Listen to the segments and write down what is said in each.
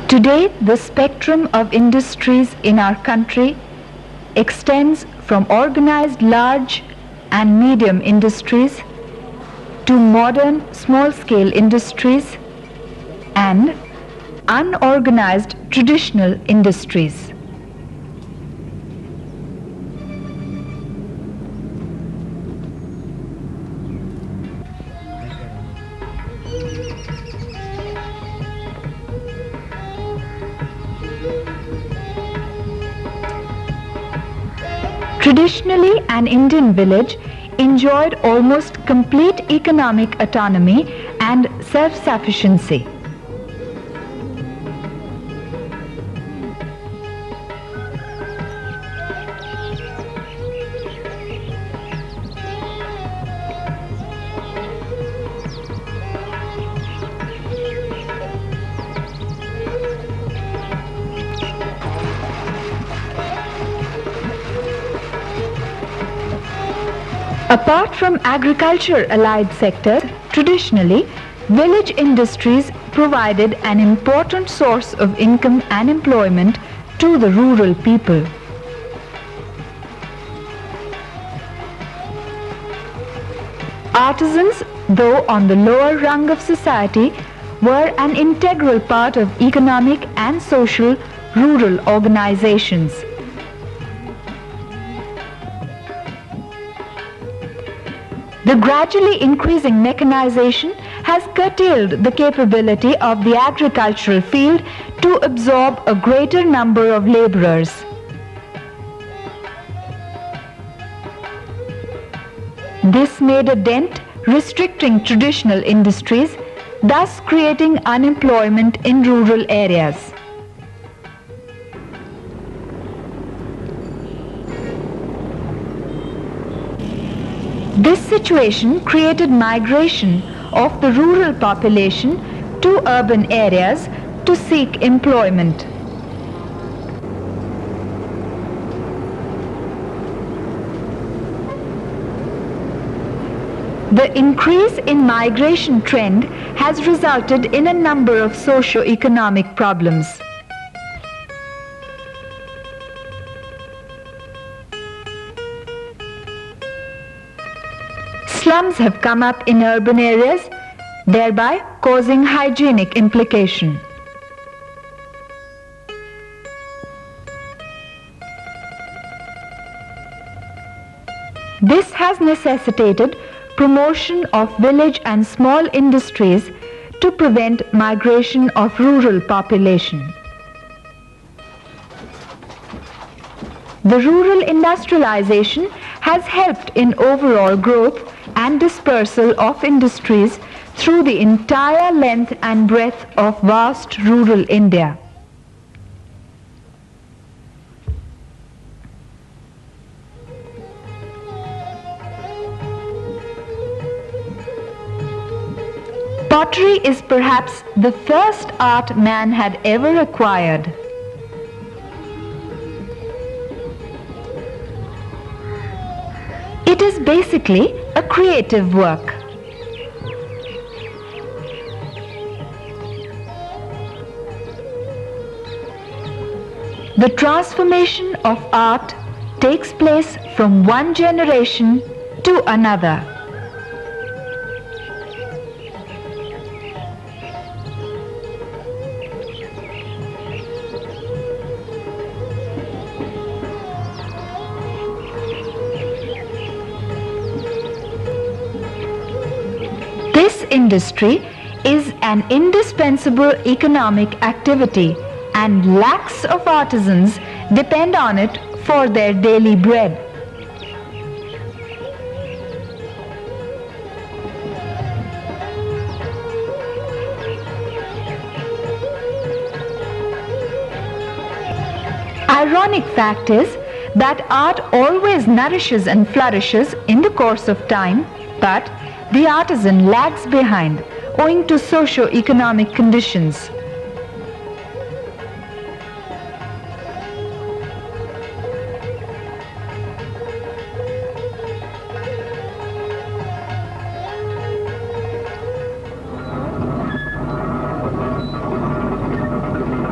Today, the spectrum of industries in our country extends from organized large and medium industries to modern small-scale industries and unorganized traditional industries. Traditionally, an Indian village enjoyed almost complete economic autonomy and self-sufficiency. Apart from agriculture-allied sectors, traditionally, village industries provided an important source of income and employment to the rural people. Artisans, though on the lower rung of society, were an integral part of economic and social rural organizations. The gradually increasing mechanization has curtailed the capability of the agricultural field to absorb a greater number of laborers. This made a dent restricting traditional industries, thus creating unemployment in rural areas. This situation created migration of the rural population to urban areas to seek employment. The increase in migration trend has resulted in a number of socio-economic problems. Slums have come up in urban areas, thereby causing hygienic implication. This has necessitated promotion of village and small industries to prevent migration of rural population. The rural industrialization has helped in overall growth and dispersal of industries through the entire length and breadth of vast rural India. Pottery is perhaps the first art man had ever acquired. It is basically a creative work. The transformation of art takes place from one generation to another. industry is an indispensable economic activity, and lakhs of artisans depend on it for their daily bread. Ironic fact is that art always nourishes and flourishes in the course of time, but the artisan lags behind owing to socio-economic conditions.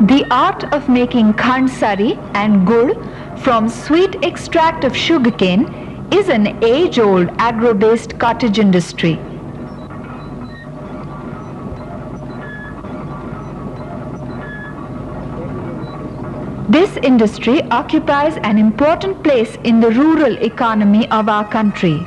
The art of making khansari and gur from sweet extract of sugarcane is an age-old agro-based cottage industry. This industry occupies an important place in the rural economy of our country.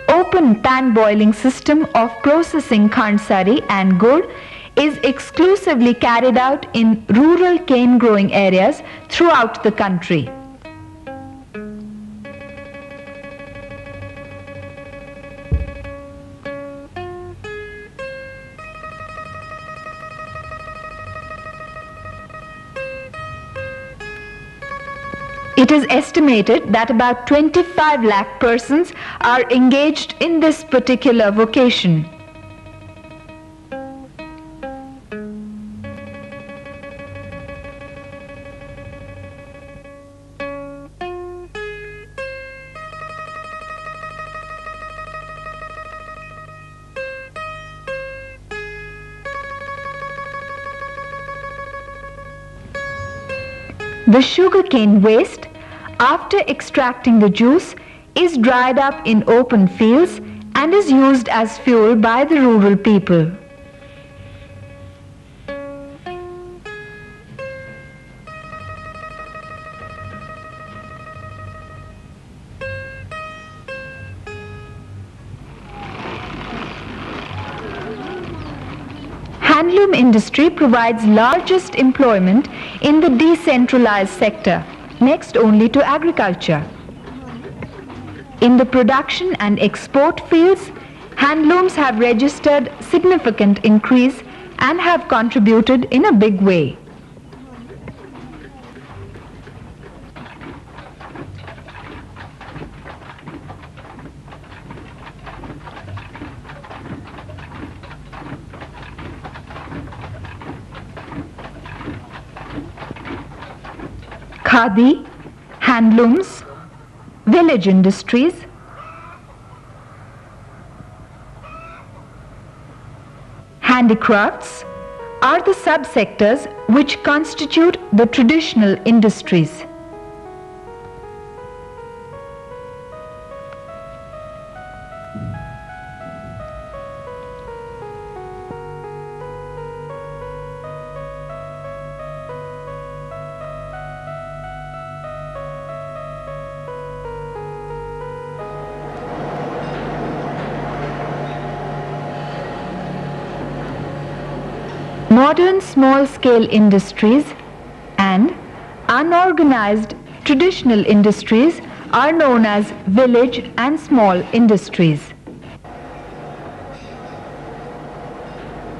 Open pan boiling system of processing khansari and gur is exclusively carried out in rural cane growing areas throughout the country. It is estimated that about 25 lakh persons are engaged in this particular vocation. The sugarcane waste, after extracting the juice, is dried up in open fields and is used as fuel by the rural people. Handloom industry provides largest employment in the decentralized sector, next only to agriculture. In the production and export fields, handlooms have registered significant increase and have contributed in a big way. Khadi, handlooms, village industries, handicrafts are the subsectors which constitute the traditional industries. Modern small-scale industries and unorganized traditional industries are known as village and small industries.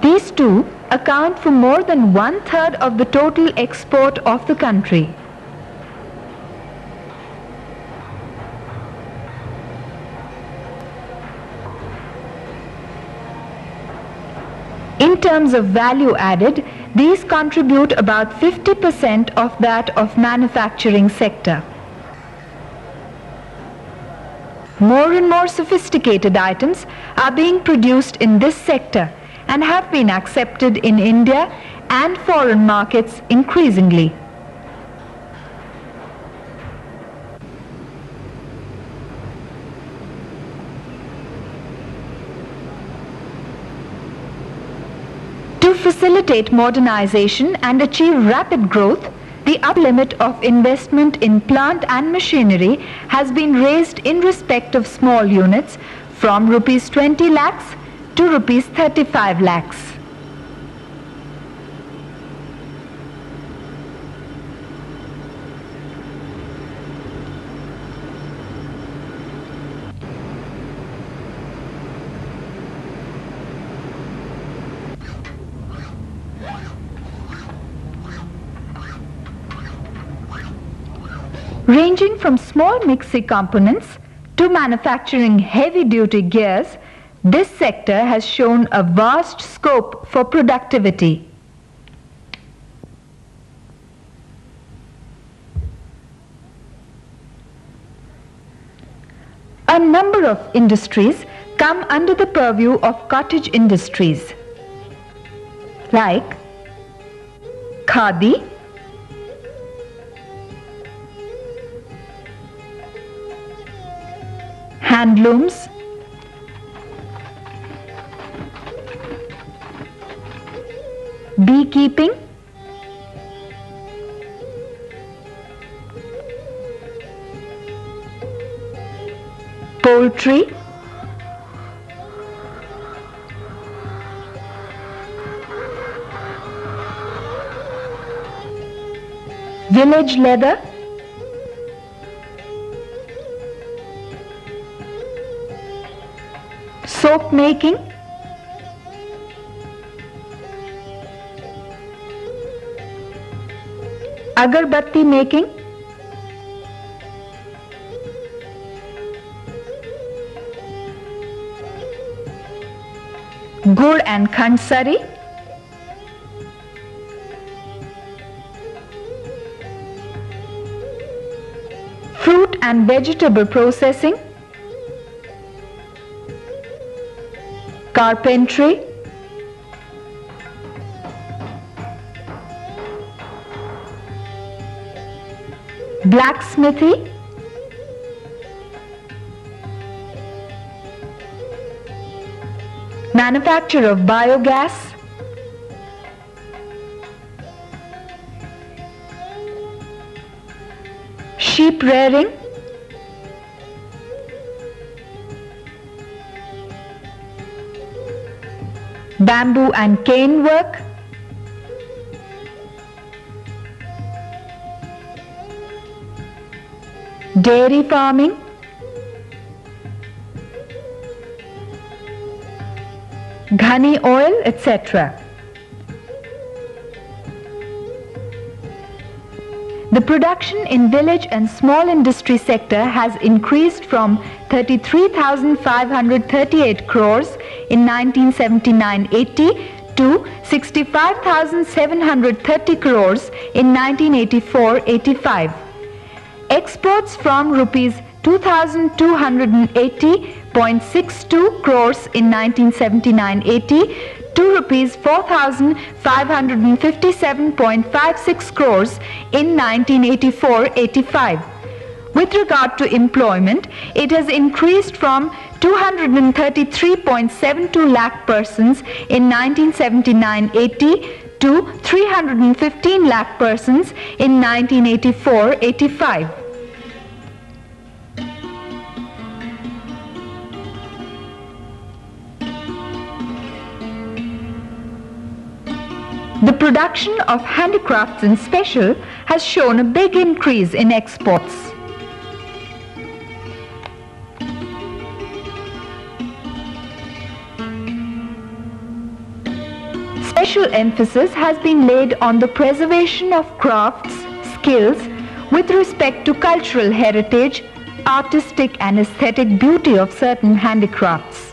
These two account for more than 1/3 of the total export of the country. In terms of value added, these contribute about 50% of that of manufacturing sector. More and more sophisticated items are being produced in this sector and have been accepted in India and foreign markets increasingly. To facilitate modernization and achieve rapid growth, the upper limit of investment in plant and machinery has been raised in respect of small units from rupees 20 lakhs to rupees 35 lakhs. Ranging from small mixing components to manufacturing heavy-duty gears, this sector has shown a vast scope for productivity. A number of industries come under the purview of cottage industries, like khadi, handlooms, beekeeping, poultry, village leather, soap making, agarbatti making, gur and khandsari, fruit and vegetable processing, carpentry, blacksmithy, manufacture of biogas, sheep rearing, bamboo and cane work, dairy farming, ghani oil, etc. The production in village and small industry sector has increased from 33,538 crores in 1979-80 to 65,730 crores in 1984-85. Exports from rupees 2,280.62 crores in 1979-80 to rupees 4,557.56 crores in 1984-85. With regard to employment, it has increased from 233.72 lakh persons in 1979-80 to 315 lakh persons in 1984-85. The production of handicrafts in special has shown a big increase in exports. Special emphasis has been laid on the preservation of crafts, skills with respect to cultural heritage, artistic and aesthetic beauty of certain handicrafts.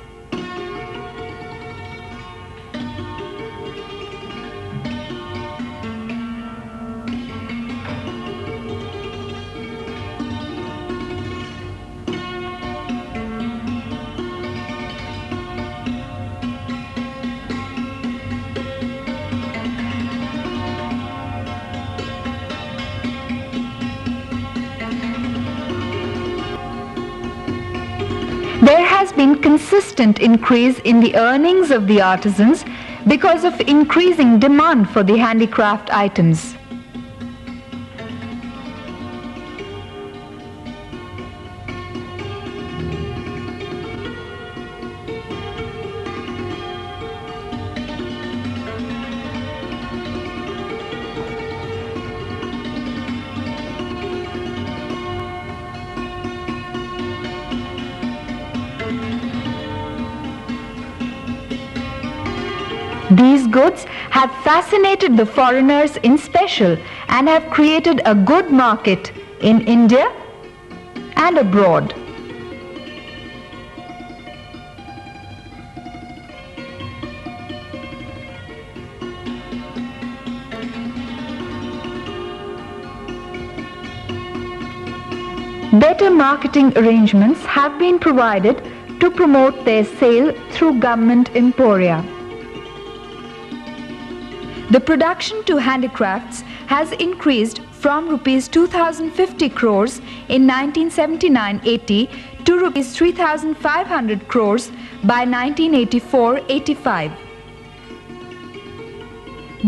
There has been consistent increase in the earnings of the artisans because of increasing demand for the handicraft items. These goods have fascinated the foreigners in special and have created a good market in India and abroad. Better marketing arrangements have been provided to promote their sale through government emporia. The production to handicrafts has increased from rupees 2050 crores in 1979-80 to rupees 3500 crores by 1984-85.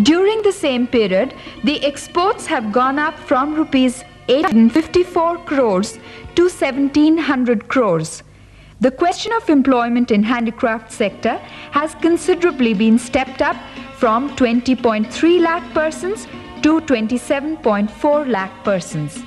During the same period, the exports have gone up from rupees 854 crores to 1700 crores. The question of employment in handicraft sector has considerably been stepped up from 20.3 lakh persons to 27.4 lakh persons.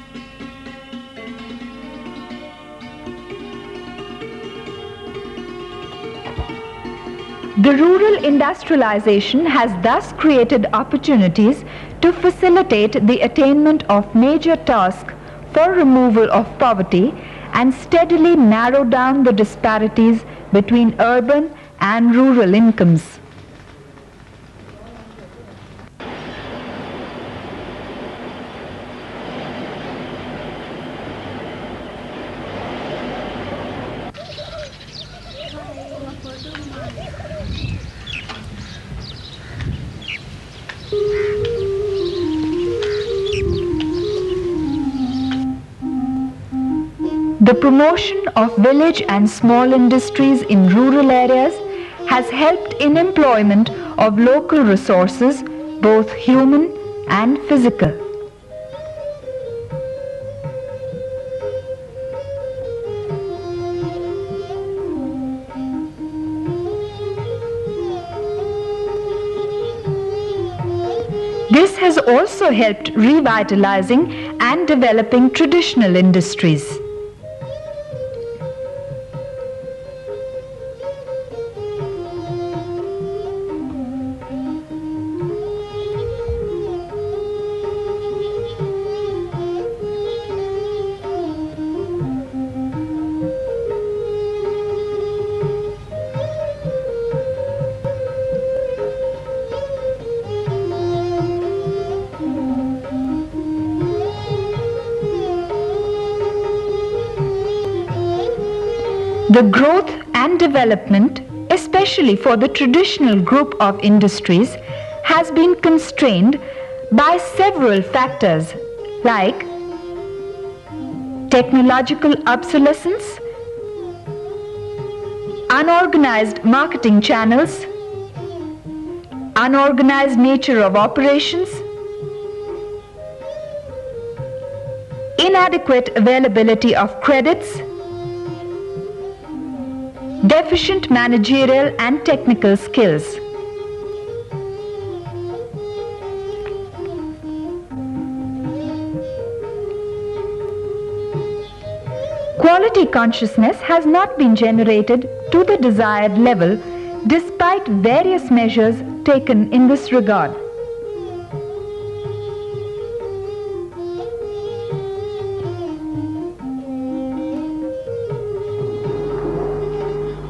The rural industrialization has thus created opportunities to facilitate the attainment of major tasks for removal of poverty and steadily narrow down the disparities between urban and rural incomes. The promotion of village and small industries in rural areas has helped in employment of local resources, both human and physical. This has also helped revitalizing and developing traditional industries. The growth and development, especially for the traditional group of industries, has been constrained by several factors like technological obsolescence, unorganized marketing channels, unorganized nature of operations, inadequate availability of credits, deficient managerial and technical skills. Quality consciousness has not been generated to the desired level despite various measures taken in this regard.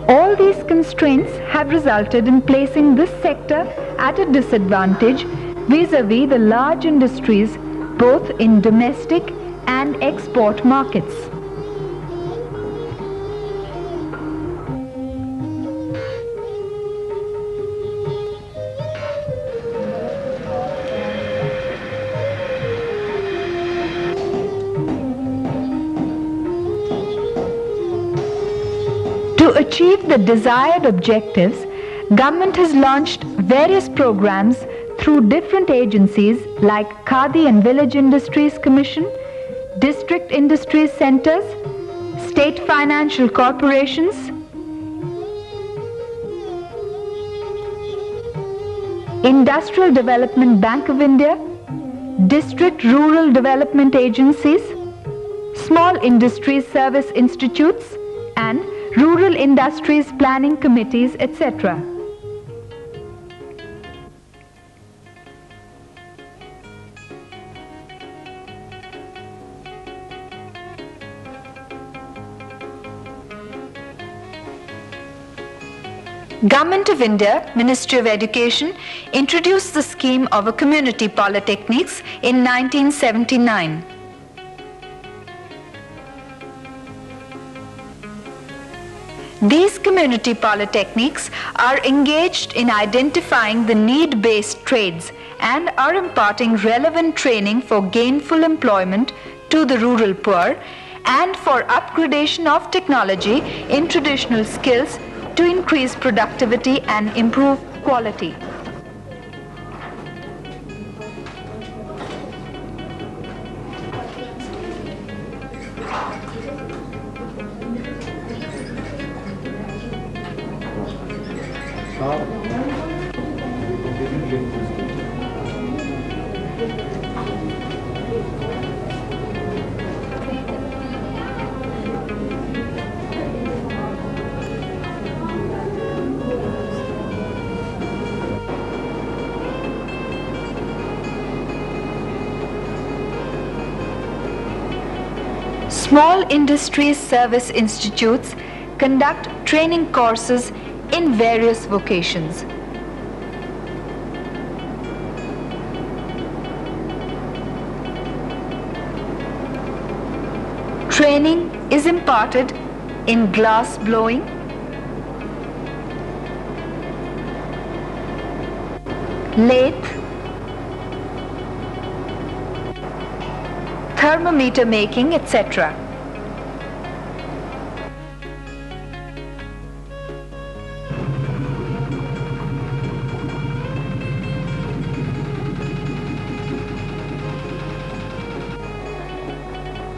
All these constraints have resulted in placing this sector at a disadvantage vis-à-vis the large industries both in domestic and export markets. To achieve the desired objectives, government has launched various programs through different agencies like Khadi and Village Industries Commission, District Industries Centers, State Financial Corporations, Industrial Development Bank of India, District Rural Development Agencies, Small Industries Service Institutes, and Rural Industries Planning Committees, etc. Government of India, Ministry of Education, introduced the scheme of a community polytechnics in 1979. These community polytechnics are engaged in identifying the need-based trades and are imparting relevant training for gainful employment to the rural poor and for upgradation of technology in traditional skills to increase productivity and improve quality. Small industries service institutes conduct training courses in various vocations. Training is imparted in glass blowing, lathe, thermometer making, etc.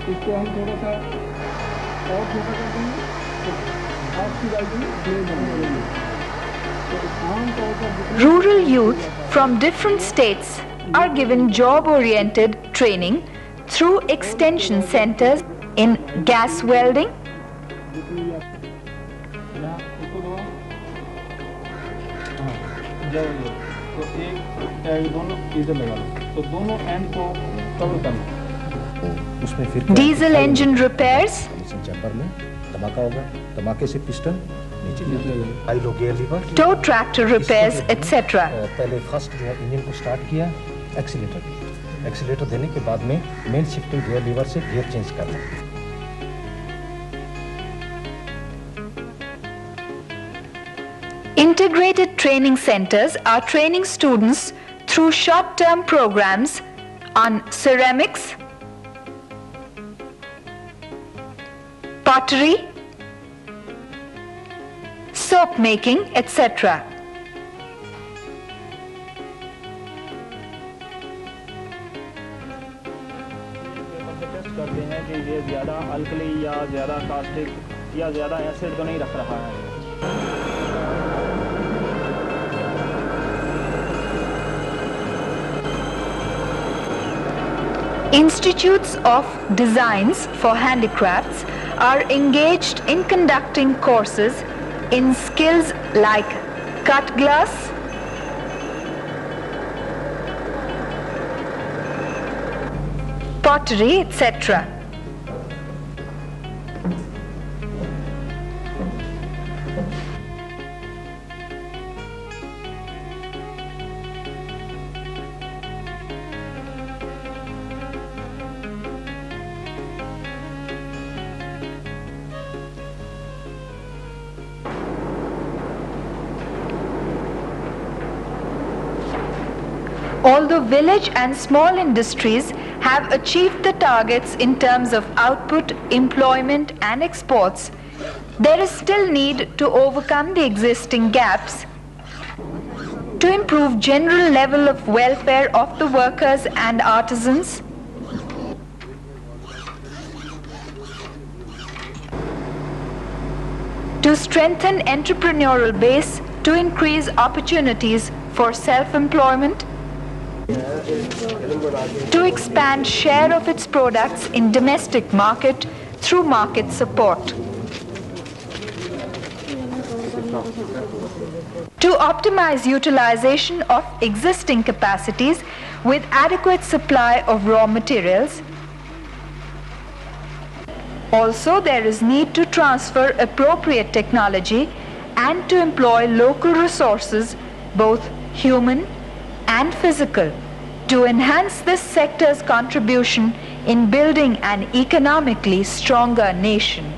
इसको हम थोड़ा सा और छोटा कर देंगे तो हाथ की डाल देंगे ब्लेड बनेंगे। तो आमतौर पर Rural youth from different states are given job-oriented training through extension centers in gas welding, तो एक टैग दोनों इधर लगा लो तो दोनों एंड को कवर करना उसमें फिर diesel engine repairs, चैम्बर में धमाका होगा, धमाके से पिस्टन नीचे high low gear lever, tow tractor repairs, etc. पहले फर्स्ट जो है इंजन को स्टार्ट किया, एक्सीलेटर देने के बाद में मेन शिफ्टिंग गियर लीवर से गियर चेंज करना। Integrated training centers are training students through short-term programs on ceramics, pottery, soap making, etc. Test करते हैं कि ये ज़्यादा अल्कली या ज़्यादा कास्टिक या ज़्यादा एसिड तो नहीं रख रहा है। Institutes of Designs for Handicrafts are engaged in conducting courses in skills like cut glass, pottery, etc. Although village and small industries have achieved the targets in terms of output, employment and exports, there is still need to overcome the existing gaps to improve general level of welfare of the workers and artisans, to strengthen entrepreneurial base to increase opportunities for self-employment, to expand share of its products in domestic market through market support, to optimize utilization of existing capacities with adequate supply of raw materials. Also, there is need to transfer appropriate technology and to employ local resources, both human and physical, to enhance this sector's contribution in building an economically stronger nation.